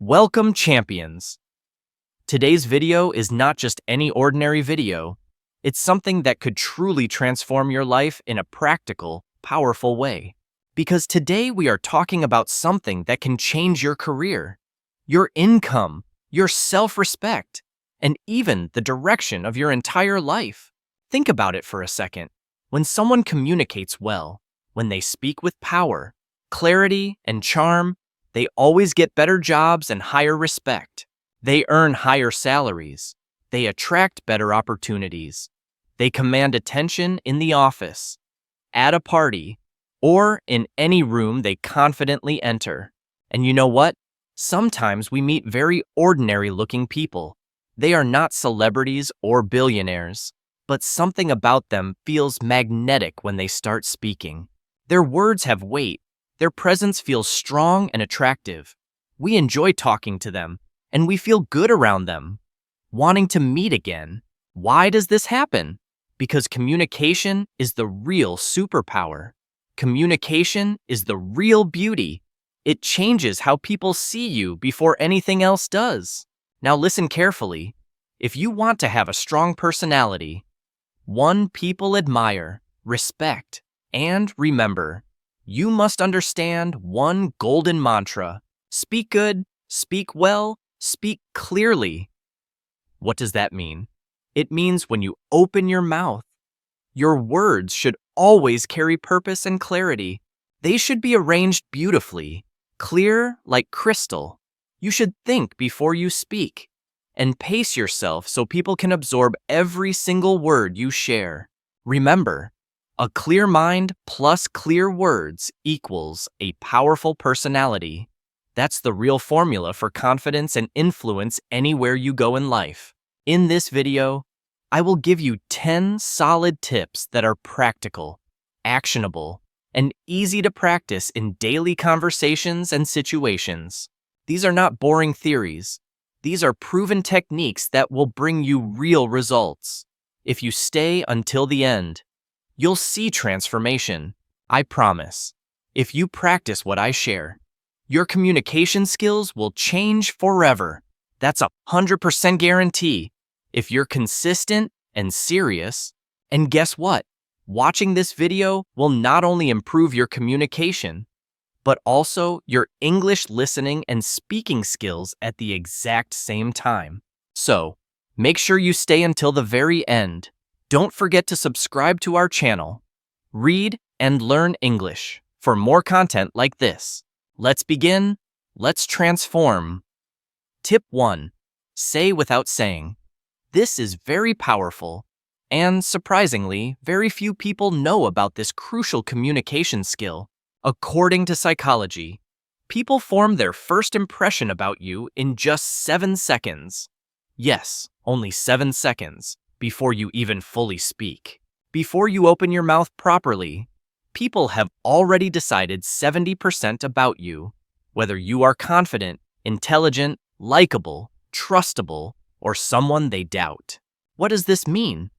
Welcome, champions! Today's video is not just any ordinary video. It's something that could truly transform your life in a practical, powerful way. Because today we are talking about something that can change your career, your income, your self-respect, and even the direction of your entire life. Think about it for a second. When someone communicates well, when they speak with power, clarity, and charm, they always get better jobs and higher respect. They earn higher salaries. They attract better opportunities. They command attention in the office, at a party, or in any room they confidently enter. And you know what? Sometimes we meet very ordinary-looking people. They are not celebrities or billionaires, but something about them feels magnetic when they start speaking. Their words have weight. Their presence feels strong and attractive. We enjoy talking to them, and we feel good around them, wanting to meet again. Why does this happen? Because communication is the real superpower. Communication is the real beauty. It changes how people see you before anything else does. Now listen carefully. If you want to have a strong personality, one people admire, respect, and remember, you must understand one golden mantra. Speak good, speak well, speak clearly. What does that mean? It means when you open your mouth, your words should always carry purpose and clarity. They should be arranged beautifully, clear like crystal. You should think before you speak, and pace yourself so people can absorb every single word you share. Remember, a clear mind plus clear words equals a powerful personality. That's the real formula for confidence and influence anywhere you go in life. In this video, I will give you 10 solid tips that are practical, actionable, and easy to practice in daily conversations and situations. These are not boring theories. These are proven techniques that will bring you real results. If you stay until the end, you'll see transformation, I promise. If you practice what I share, your communication skills will change forever. That's a 100% guarantee. If you're consistent and serious, and guess what? Watching this video will not only improve your communication, but also your English listening and speaking skills at the exact same time. So, make sure you stay until the very end. Don't forget to subscribe to our channel. Read and learn English for more content like this. Let's begin. Let's transform. Tip 1. Say without saying. This is very powerful, and surprisingly, very few people know about this crucial communication skill. According to psychology, people form their first impression about you in just 7 seconds. Yes, only 7 seconds. Before you even fully speak. Before you open your mouth properly, people have already decided 70% about you, whether you are confident, intelligent, likable, trustable, or someone they doubt. What does this mean?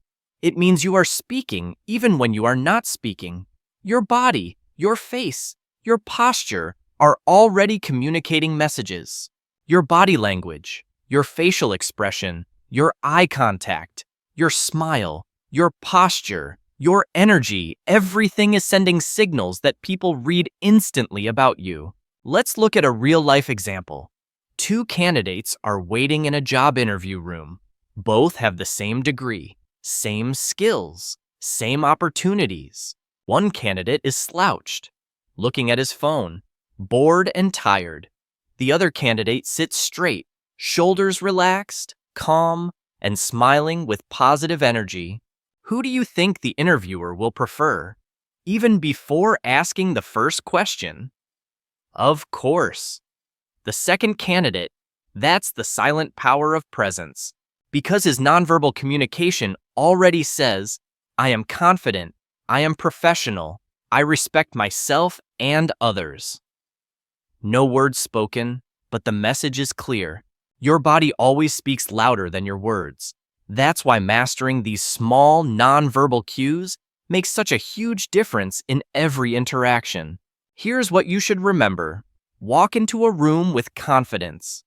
It means you are speaking even when you are not speaking. Your body, your face, your posture are already communicating messages. Your body language, your facial expression, your eye contact, your smile, your posture, your energy, everything is sending signals that people read instantly about you. Let's look at a real-life example. 2 candidates are waiting in a job interview room. Both have the same degree, same skills, same opportunities. One candidate is slouched, looking at his phone, bored and tired. The other candidate sits straight, shoulders relaxed, calm, and smiling with positive energy. Who do you think the interviewer will prefer, even before asking the first question? Of course, the second candidate. That's the silent power of presence. Because his nonverbal communication already says, I am confident, I am professional, I respect myself and others. No words spoken, but the message is clear. Your body always speaks louder than your words. That's why mastering these small, nonverbal cues makes such a huge difference in every interaction. Here's what you should remember. Walk into a room with confidence.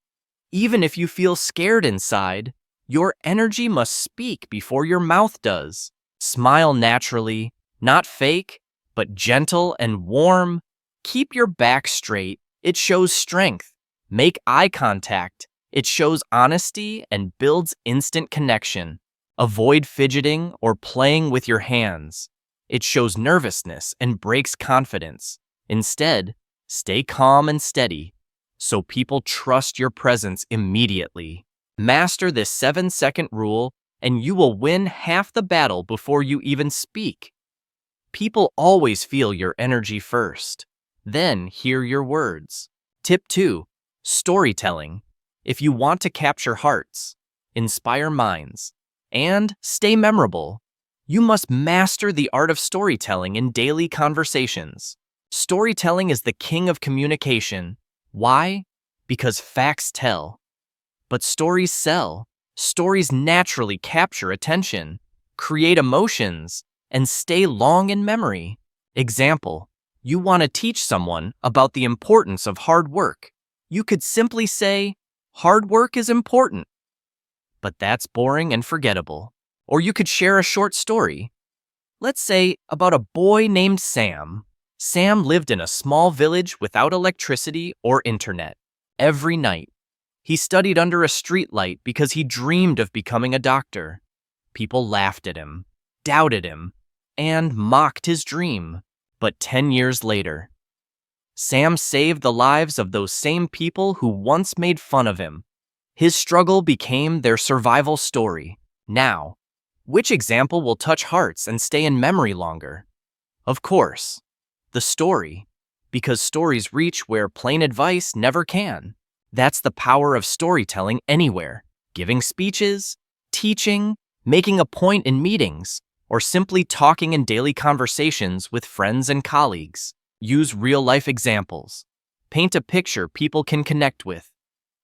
Even if you feel scared inside, your energy must speak before your mouth does. Smile naturally, not fake, but gentle and warm. Keep your back straight, it shows strength. Make eye contact, it shows honesty and builds instant connection. Avoid fidgeting or playing with your hands. It shows nervousness and breaks confidence. Instead, stay calm and steady, so people trust your presence immediately. Master this 7-second rule, and you will win half the battle before you even speak. People always feel your energy first, then hear your words. Tip 2. Storytelling. If you want to capture hearts, inspire minds, and stay memorable, you must master the art of storytelling in daily conversations. Storytelling is the king of communication. Why? Because facts tell. But stories sell. Stories naturally capture attention, create emotions, and stay long in memory. Example, you want to teach someone about the importance of hard work. You could simply say, "Hard work is important." But that's boring and forgettable. Or you could share a short story. Let's say about a boy named Sam. Sam lived in a small village without electricity or internet. Every night, he studied under a streetlight because he dreamed of becoming a doctor. People laughed at him, doubted him, and mocked his dream. But 10 years later, Sam saved the lives of those same people who once made fun of him. His struggle became their survival story. Now, which example will touch hearts and stay in memory longer? Of course, the story, because stories reach where plain advice never can. That's the power of storytelling anywhere. Giving speeches, teaching, making a point in meetings, or simply talking in daily conversations with friends and colleagues. Use real-life examples. Paint a picture people can connect with.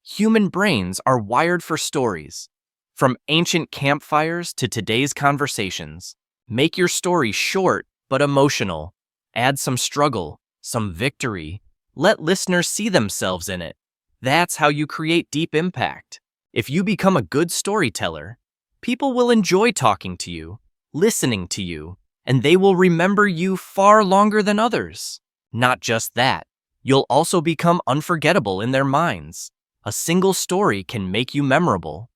Human brains are wired for stories. From ancient campfires to today's conversations. Make your story short but emotional. Add some struggle, some victory. Let listeners see themselves in it. That's how you create deep impact. If you become a good storyteller, people will enjoy talking to you, listening to you, and they will remember you far longer than others. Not just that, you'll also become unforgettable in their minds. A single story can make you memorable,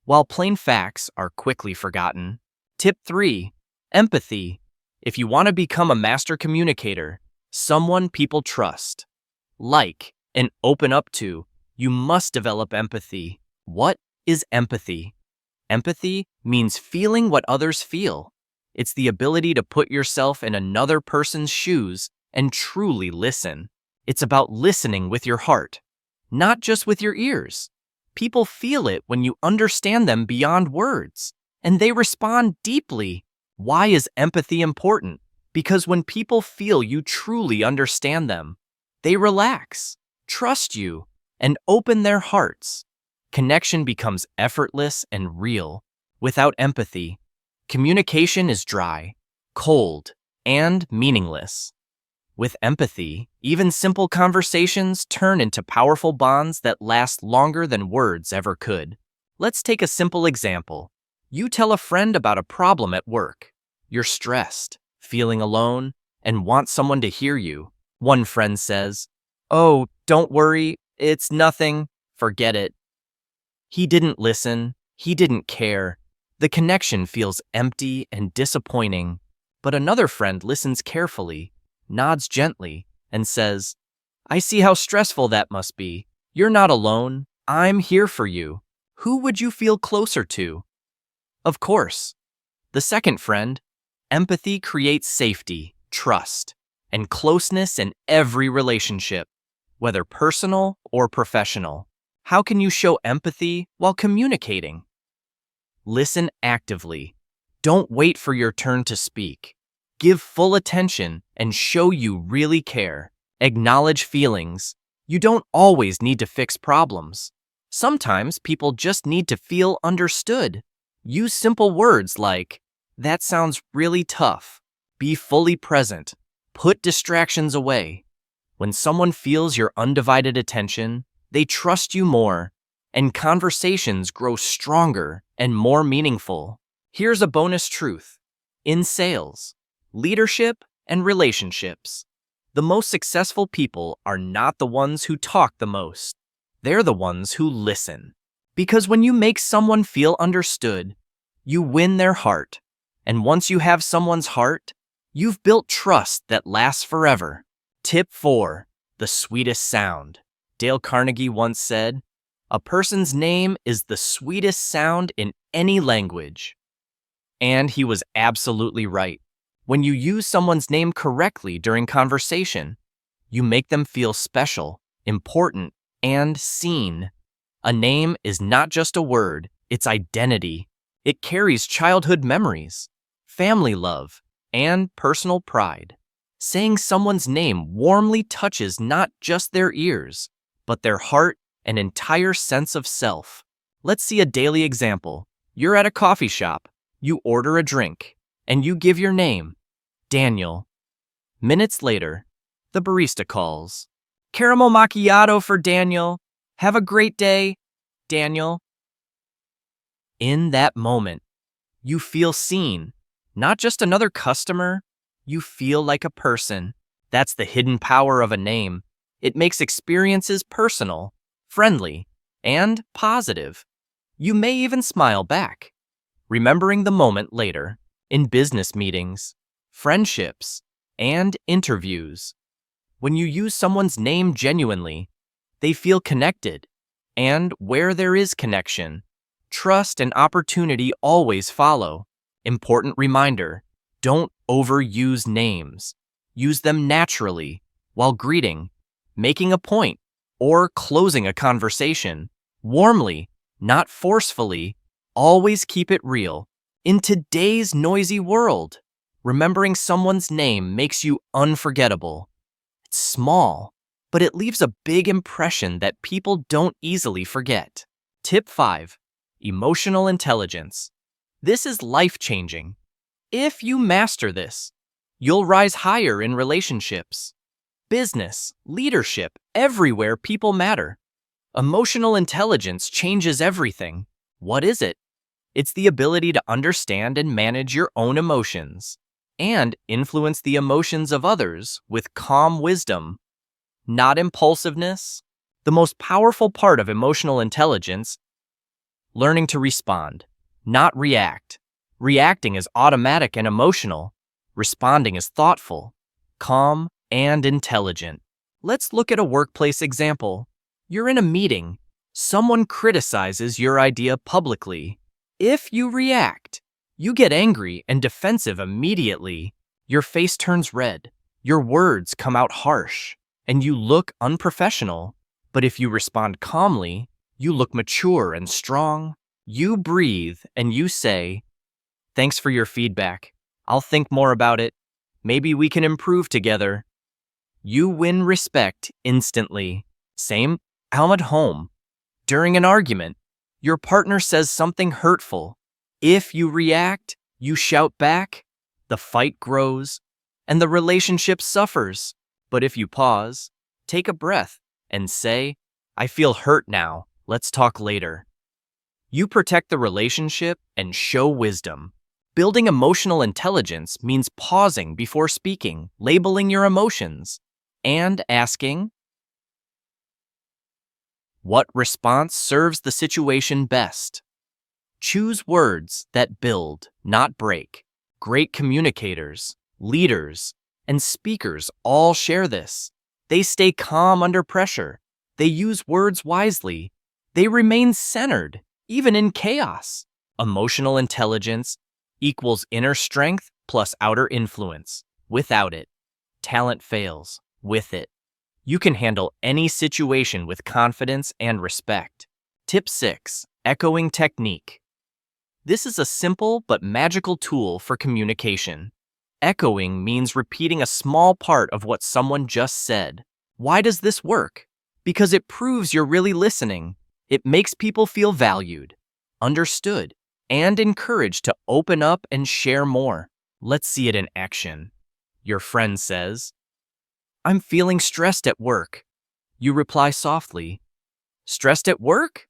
while plain facts are quickly forgotten. Tip 3. Empathy. If you want to become a master communicator, someone people trust, like, and open up to, you must develop empathy. What is empathy? Empathy means feeling what others feel. It's the ability to put yourself in another person's shoes and truly listen. It's about listening with your heart, not just with your ears. People feel it when you understand them beyond words, and they respond deeply. Why is empathy important? Because when people feel you truly understand them, they relax, trust you, and open their hearts. Connection becomes effortless and real. Without empathy, communication is dry, cold, and meaningless. With empathy, even simple conversations turn into powerful bonds that last longer than words ever could. Let's take a simple example. You tell a friend about a problem at work. You're stressed, feeling alone, and want someone to hear you. One friend says, "Oh, don't worry, it's nothing, forget it." He didn't listen, he didn't care. The connection feels empty and disappointing. But another friend listens carefully, nods gently, and says, "I see how stressful that must be. You're not alone. I'm here for you." Who would you feel closer to? Of course, the second friend. Empathy creates safety, trust, and closeness in every relationship, whether personal or professional. How can you show empathy while communicating? Listen actively. Don't wait for your turn to speak. Give full attention and show you really care. Acknowledge feelings. You don't always need to fix problems. Sometimes people just need to feel understood. Use simple words like, "That sounds really tough." Be fully present. Put distractions away. When someone feels your undivided attention, they trust you more. and conversations grow stronger and more meaningful. Here's a bonus truth. In sales, leadership, and relationships, the most successful people are not the ones who talk the most. They're the ones who listen. Because when you make someone feel understood, you win their heart. And once you have someone's heart, you've built trust that lasts forever. Tip 4. The sweetest sound. Dale Carnegie once said, "A person's name is the sweetest sound in any language." And he was absolutely right. When you use someone's name correctly during conversation, you make them feel special, important, and seen. A name is not just a word, it's identity. It carries childhood memories, family love, and personal pride. Saying someone's name warmly touches not just their ears, but their heart and entire sense of self. Let's see a daily example. You're at a coffee shop, you order a drink, and you give your name, Daniel. Minutes later, the barista calls. "Caramel macchiato for Daniel. Have a great day, Daniel." In that moment, you feel seen, not just another customer, you feel like a person. That's the hidden power of a name. It makes experiences personal, friendly, and positive. You may even smile back, remembering the moment later in business meetings, friendships, and interviews. When you use someone's name genuinely, they feel connected. And where there is connection, trust and opportunity always follow. Important reminder, don't overuse names. Use them naturally while greeting, making a point, or closing a conversation. Warmly, not forcefully. Always keep it real. In today's noisy world, remembering someone's name makes you unforgettable. It's small, but it leaves a big impression that people don't easily forget. Tip 5. Emotional intelligence. This is life-changing. If you master this, you'll rise higher in relationships, business, leadership, everywhere people matter. Emotional intelligence changes everything. What is it? It's the ability to understand and manage your own emotions and influence the emotions of others with calm wisdom, not impulsiveness. The most powerful part of emotional intelligence, learning to respond, not react. Reacting is automatic and emotional. Responding is thoughtful, calm, and intelligent. Let's look at a workplace example. You're in a meeting. Someone criticizes your idea publicly. If you react, you get angry and defensive immediately. Your face turns red, your words come out harsh, and you look unprofessional. But if you respond calmly, you look mature and strong. You breathe and you say, "Thanks for your feedback. I'll think more about it. Maybe we can improve together." You win respect instantly. Same at home. During an argument, your partner says something hurtful. If you react, you shout back, the fight grows, and the relationship suffers. But if you pause, take a breath, and say, "I feel hurt now, let's talk later," you protect the relationship and show wisdom. Building emotional intelligence means pausing before speaking, labeling your emotions, and asking, what response serves the situation best? Choose words that build, not break. Great communicators, leaders, and speakers all share this. They stay calm under pressure. They use words wisely. They remain centered, even in chaos. Emotional intelligence equals inner strength plus outer influence. Without it, talent fails. With it, you can handle any situation with confidence and respect. Tip 6. Echoing technique. This is a simple but magical tool for communication. Echoing means repeating a small part of what someone just said. Why does this work? Because it proves you're really listening. It makes people feel valued, understood, and encouraged to open up and share more. Let's see it in action. Your friend says, "I'm feeling stressed at work." You reply softly, "Stressed at work?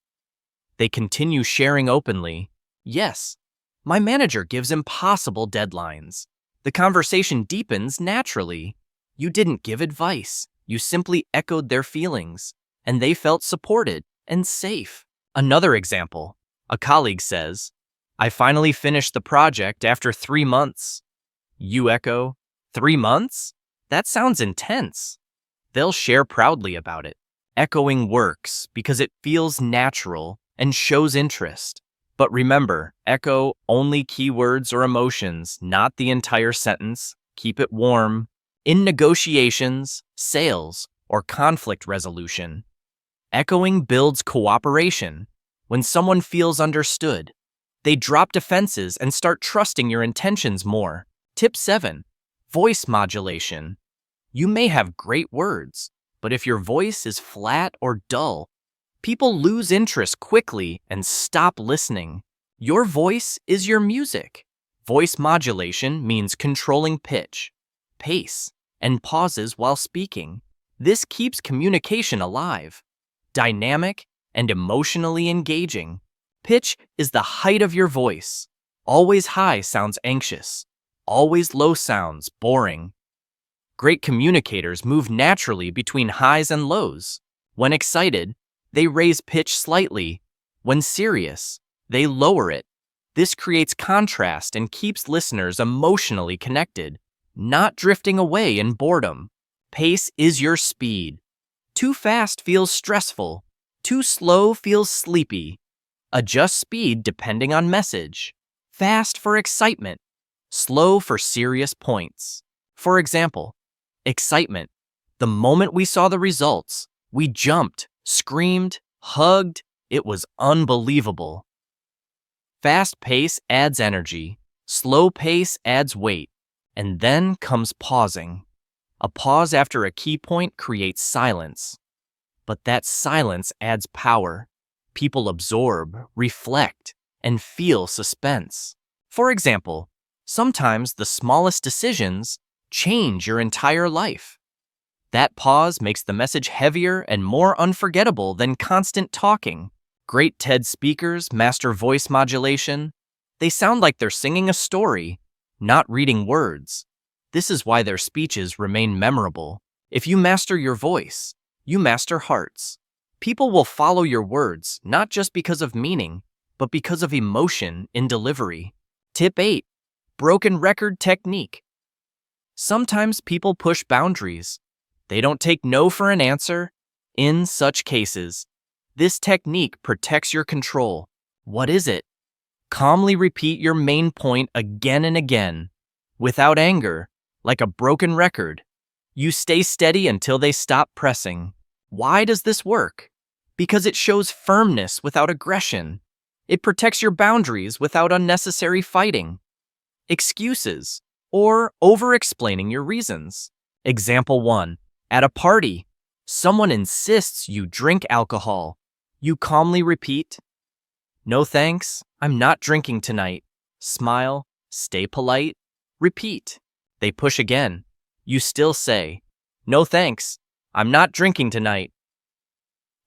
They continue sharing openly. Yes, my manager gives impossible deadlines. The conversation deepens naturally. You didn't give advice. You simply echoed their feelings, and they felt supported and safe. Another example, a colleague says, I finally finished the project after 3 months. You echo, 3 months? That sounds intense. They'll share proudly about it. Echoing works because it feels natural and shows interest. But remember, echo only keywords or emotions, not the entire sentence. Keep it warm. In negotiations, sales, or conflict resolution, echoing builds cooperation. When someone feels understood, they drop defenses and start trusting your intentions more. Tip 7. Voice modulation. You may have great words, but if your voice is flat or dull, people lose interest quickly and stop listening. Your voice is your music. Voice modulation means controlling pitch, pace, and pauses while speaking. This keeps communication alive, dynamic, and emotionally engaging. Pitch is the height of your voice. Always high sounds anxious. Always low sounds boring. Great communicators move naturally between highs and lows. When excited, they raise pitch slightly. When serious, they lower it. This creates contrast and keeps listeners emotionally connected, not drifting away in boredom. Pace is your speed. Too fast feels stressful. Too slow feels sleepy. Adjust speed depending on message. Fast for excitement. Slow for serious points. For example, excitement. The moment we saw the results, we jumped, screamed, hugged. It was unbelievable. Fast pace adds energy. Slow pace adds weight. And then comes pausing. A pause after a key point creates silence. But that silence adds power. People absorb, reflect, and feel suspense. For example, sometimes the smallest decisions change your entire life. That pause makes the message heavier and more unforgettable than constant talking. Great TED speakers master voice modulation. They sound like they're singing a story, not reading words. This is why their speeches remain memorable. If you master your voice, you master hearts. People will follow your words not just because of meaning, but because of emotion in delivery. Tip 8. Broken record technique. Sometimes people push boundaries. They don't take no for an answer. In such cases, this technique protects your control. What is it? Calmly repeat your main point again and again, without anger, like a broken record. You stay steady until they stop pressing. Why does this work? Because it shows firmness without aggression. It protects your boundaries without unnecessary fighting, excuses, or over-explaining your reasons. Example 1. At a party, someone insists you drink alcohol. You calmly repeat, "No thanks, I'm not drinking tonight." Smile, stay polite, repeat. They push again. You still say, "No thanks, I'm not drinking tonight."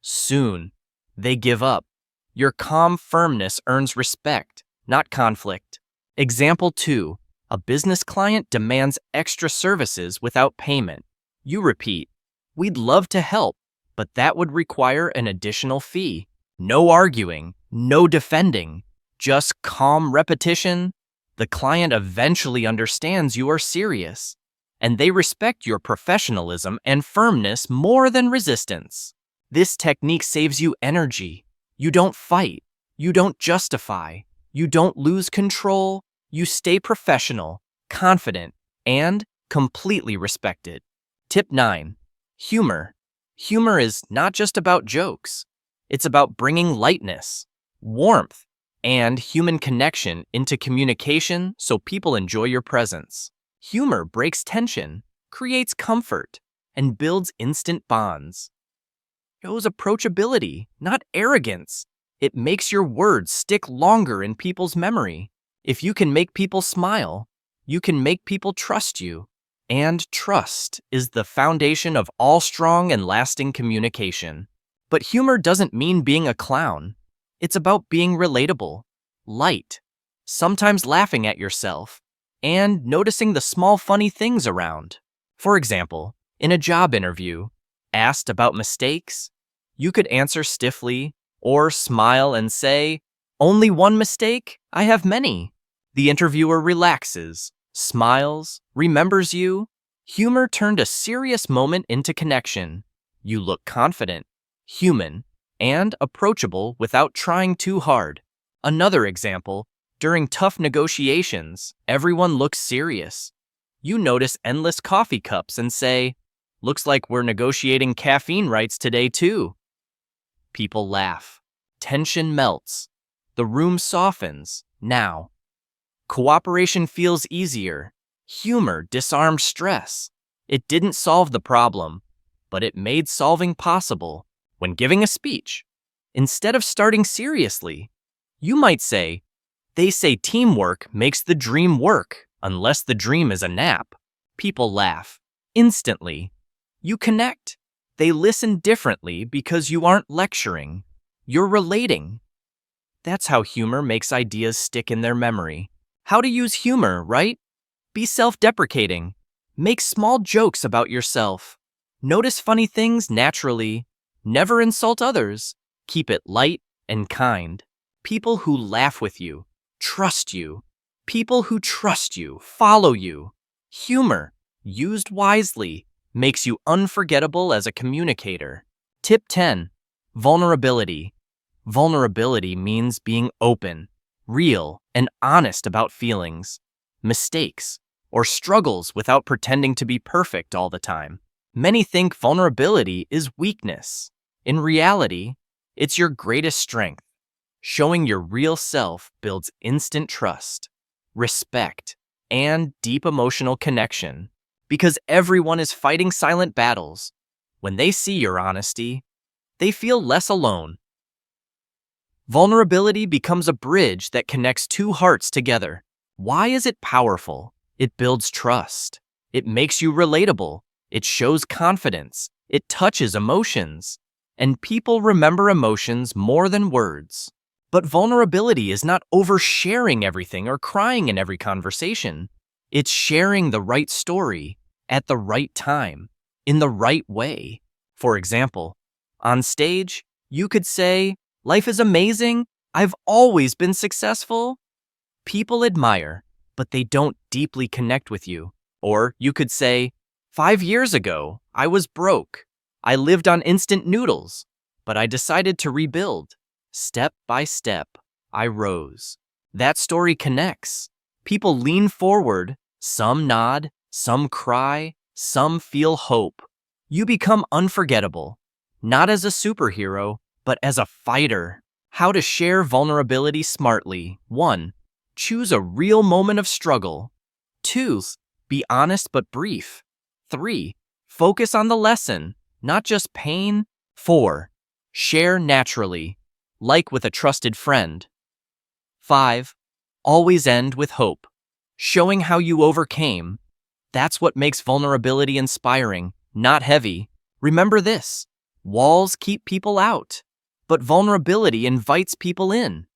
Soon, they give up. Your calm firmness earns respect, not conflict. Example 2. A business client demands extra services without payment. You repeat, "We'd love to help, but that would require an additional fee." No arguing, no defending, just calm repetition. The client eventually understands you are serious, and they respect your professionalism and firmness more than resistance. This technique saves you energy. You don't fight. You don't justify. You don't lose control. You stay professional, confident, and completely respected. Tip 9. Humor. Humor is not just about jokes. It's about bringing lightness, warmth, and human connection into communication so people enjoy your presence. Humor breaks tension, creates comfort, and builds instant bonds. It shows approachability, not arrogance. It makes your words stick longer in people's memory. If you can make people smile, you can make people trust you. And trust is the foundation of all strong and lasting communication. But humor doesn't mean being a clown. It's about being relatable, light, sometimes laughing at yourself, and noticing the small funny things around. For example, in a job interview, asked about mistakes, you could answer stiffly or smile and say, "Only one mistake? I have many." The interviewer relaxes, smiles, remembers you. Humor turned a serious moment into connection. You look confident, human, and approachable without trying too hard. Another example, during tough negotiations, everyone looks serious. You notice endless coffee cups and say, "Looks like we're negotiating caffeine rights today too." People laugh. Tension melts. The room softens. Now, cooperation feels easier. Humor disarmed stress. It didn't solve the problem, but it made solving possible. When giving a speech, instead of starting seriously, you might say, "They say teamwork makes the dream work, unless the dream is a nap." People laugh. Instantly. You connect. They listen differently because you aren't lecturing. You're relating. That's how humor makes ideas stick in their memory. How to use humor, right? Be self-deprecating. Make small jokes about yourself. Notice funny things naturally. Never insult others. Keep it light and kind. People who laugh with you, trust you. People who trust you, follow you. Humor, used wisely, makes you unforgettable as a communicator. Tip 10. Vulnerability. Vulnerability means being open, real, and honest about feelings, mistakes, or struggles without pretending to be perfect all the time. Many think vulnerability is weakness. In reality, it's your greatest strength. Showing your real self builds instant trust, respect, and deep emotional connection. Because everyone is fighting silent battles. When they see your honesty, they feel less alone. Vulnerability becomes a bridge that connects two hearts together. Why is it powerful? It builds trust. It makes you relatable. It shows confidence. It touches emotions. And people remember emotions more than words. But vulnerability is not oversharing everything or crying in every conversation. It's sharing the right story at the right time, in the right way. For example, on stage, you could say, "Life is amazing. I've always been successful." People admire, but they don't deeply connect with you. Or you could say, "5 years ago, I was broke. I lived on instant noodles, but I decided to rebuild. Step by step, I rose." That story connects. People lean forward, some nod, some cry, some feel hope. You become unforgettable, not as a superhero, but as a fighter. How to share vulnerability smartly. 1. Choose a real moment of struggle. 2. Be honest but brief. 3. Focus on the lesson, not just pain. 4. Share naturally, like with a trusted friend. 5. Always end with hope, showing how you overcame. That's what makes vulnerability inspiring, not heavy. Remember this: walls keep people out, but vulnerability invites people in.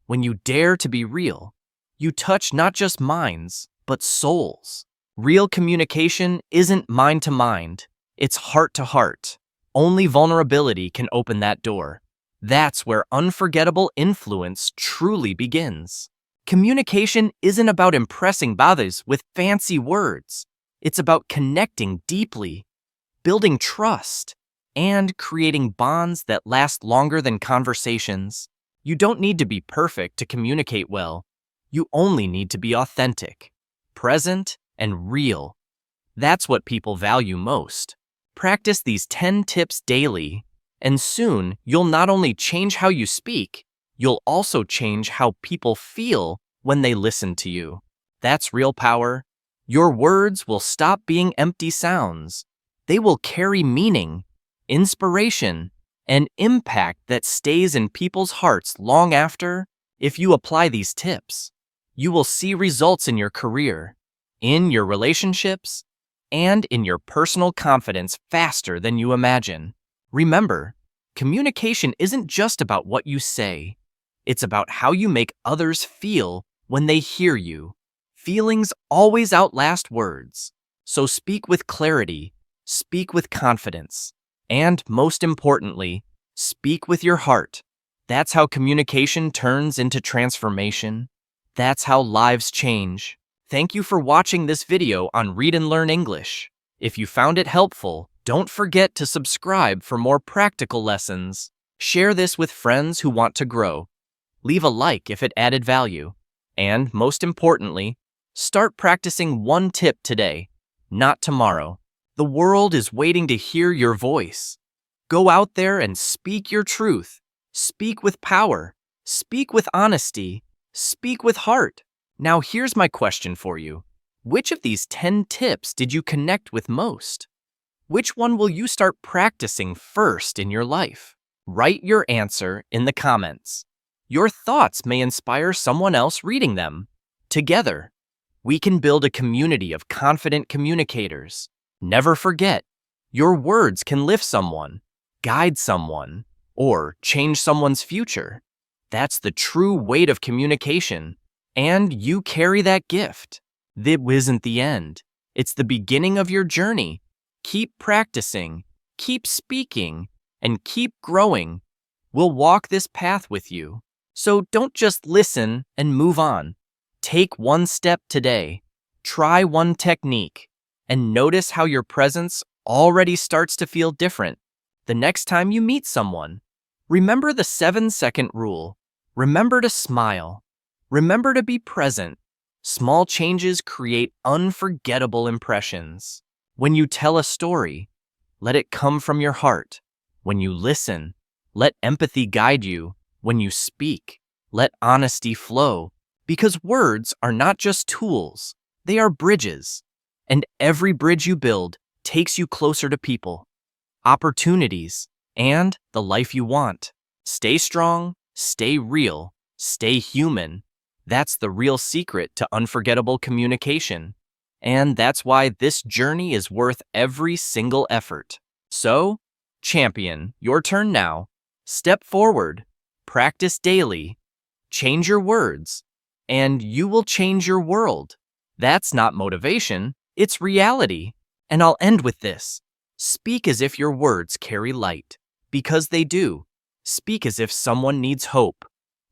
When you dare to be real, you touch not just minds, but souls. Real communication isn't mind to mind, it's heart to heart. Only vulnerability can open that door. That's where unforgettable influence truly begins. Communication isn't about impressing others with fancy words. It's about connecting deeply, building trust, and creating bonds that last longer than conversations. You don't need to be perfect to communicate well. You only need to be authentic, present, and real. That's what people value most. Practice these 10 tips daily, and soon you'll not only change how you speak, you'll also change how people feel when they listen to you. That's real power. Your words will stop being empty sounds. They will carry meaning, inspiration, and impact that stays in people's hearts long after. If you apply these tips, you will see results in your career, in your relationships, and in your personal confidence faster than you imagine. Remember, Communication isn't just about what you say. It's about how you make others feel when they hear you. Feelings always outlast words. So speak with clarity, speak with confidence, and most importantly, speak with your heart. That's how communication turns into transformation. That's how lives change. Thank you for watching this video on Read and Learn English. If you found it helpful, don't forget to subscribe for more practical lessons. Share this with friends who want to grow. Leave a like if it added value. And most importantly, start practicing one tip today, not tomorrow. The world is waiting to hear your voice. Go out there and speak your truth. Speak with power. Speak with honesty. Speak with heart. Now here's my question for you. Which of these 10 tips did you connect with most? Which one will you start practicing first in your life? Write your answer in the comments. Your thoughts may inspire someone else reading them. Together, we can build a community of confident communicators. Never forget, your words can lift someone, guide someone, or change someone's future. That's the true weight of communication, and you carry that gift. This isn't the end. It's the beginning of your journey. Keep practicing, keep speaking, and keep growing. We'll walk this path with you. So don't just listen and move on. Take one step today. Try one technique, and notice how your presence already starts to feel different. The next time you meet someone, remember the 7-second rule. Remember to smile. Remember to be present. Small changes create unforgettable impressions. When you tell a story, let it come from your heart. When you listen, let empathy guide you. When you speak, let honesty flow. Because words are not just tools, they are bridges. And every bridge you build takes you closer to people, opportunities, and the life you want. Stay strong, stay real, stay human. That's the real secret to unforgettable communication. And that's why this journey is worth every single effort. So, champion, your turn now. Step forward, practice daily, change your words, and you will change your world. That's not motivation, it's reality. And I'll end with this. Speak as if your words carry light, because they do. Speak as if someone needs hope,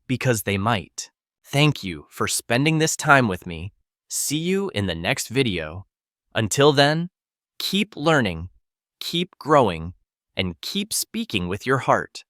because they might. Thank you for spending this time with me. See you in the next video. Until then, keep learning, keep growing, and keep speaking with your heart.